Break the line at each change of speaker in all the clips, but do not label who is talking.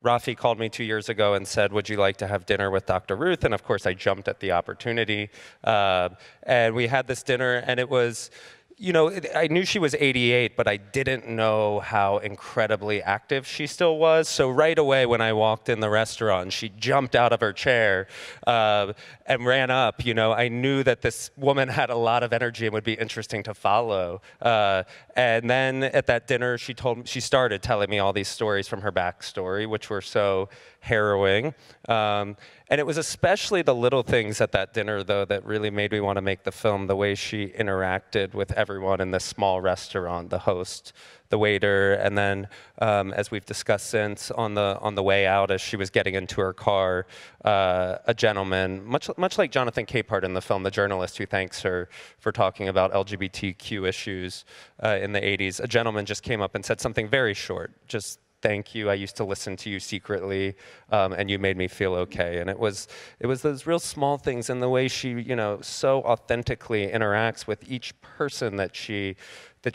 Rafi called me 2 years ago and said, would you like to have dinner with Dr. Ruth? And of course, I jumped at the opportunity. And we had this dinner, and it was, you know, I knew she was 88, but I didn't know how incredibly active she still was. So right away when I walked in the restaurant, she jumped out of her chair and ran up. You know, I knew that this woman had a lot of energy and would be interesting to follow. And then at that dinner, she started telling me all these stories from her backstory, which were so harrowing. And it was especially the little things at that dinner, though, that really made me want to make the film. The way she interacted with everyone in this small restaurant, the host, the waiter, and then, as we've discussed since, on the way out, as she was getting into her car, a gentleman, much like Jonathan Capehart in the film, the journalist who thanks her for talking about LGBTQ issues in the 80s, a gentleman just came up and said something very short, just, thank you, I used to listen to you secretly, and you made me feel okay. And it was those real small things, and the way she, you know, so authentically interacts with each person that she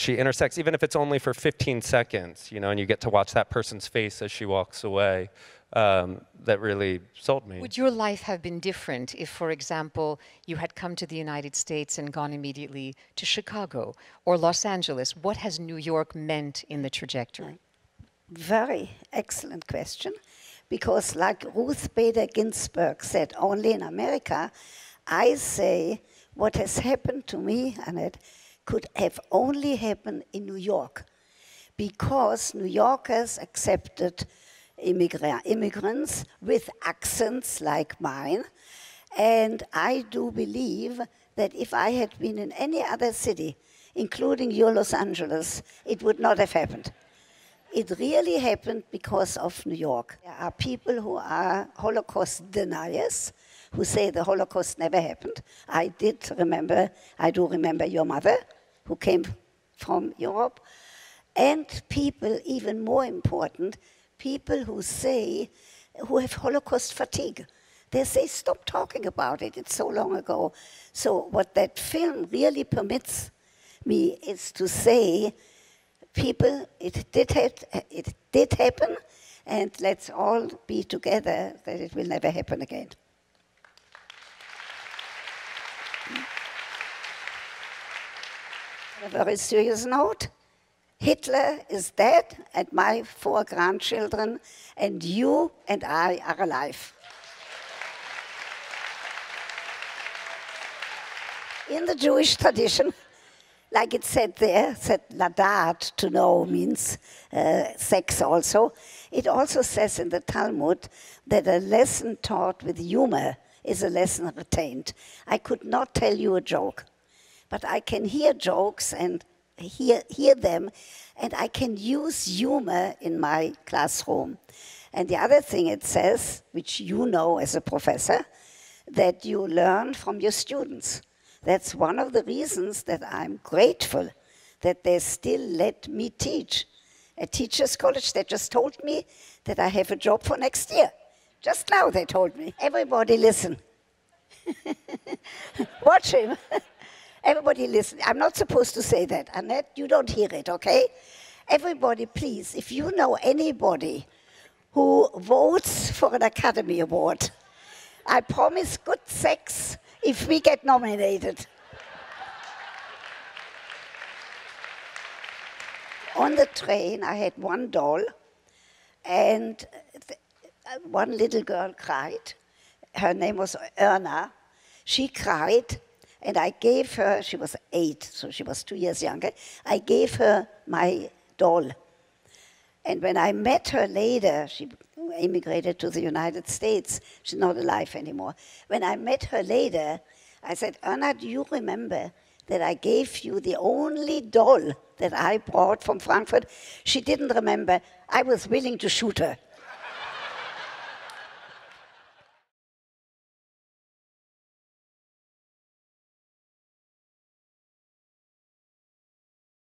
intersects, even if it's only for 15 seconds, you know, and you get to watch that person's face as she walks away, that really sold me.
Would your life have been different if, for example, you had come to the United States and gone immediately to Chicago or Los Angeles? What has New York meant in the trajectory?
Very excellent question, because like Ruth Bader Ginsburg said, only in America, I say what has happened to me, Annette, could have only happened in New York, because New Yorkers accepted immigrants with accents like mine, and I do believe that if I had been in any other city, including your Los Angeles, it would not have happened. It really happened because of New York. There are people who are Holocaust deniers, who say the Holocaust never happened. I do remember your mother, who came from Europe. And people, even more important, people who have Holocaust fatigue. They say, stop talking about it, it's so long ago. So what that film really permits me is to say, people, it did happen, and let's all be together that it will never happen again. On a very serious note, Hitler is dead, and my 4 grandchildren, and you and I are alive. In the Jewish tradition, like it said there, said ladat, to know, means sex also. It also says in the Talmud that a lesson taught with humor is a lesson retained. I could not tell you a joke, but I can hear jokes and hear them, and I can use humor in my classroom. And the other thing it says, which you know as a professor, that you learn from your students. That's one of the reasons that I'm grateful that they still let me teach. At Teachers College, they just told me that I have a job for next year. Just now they told me. Everybody listen. Watch him. Everybody listen. I'm not supposed to say that. Annette, you don't hear it, okay? Everybody, please, if you know anybody who votes for an Academy Award, I promise good sex if we get nominated. On the train, I had one doll, and one little girl cried. Her name was Erna. She cried, and I gave her, she was 8, so she was 2 years younger, I gave her my doll. And when I met her later, she immigrated to the United States. She's not alive anymore. When I met her later, I said, Erna, do you remember that I gave you the only doll that I brought from Frankfurt? She didn't remember. I was willing to shoot her.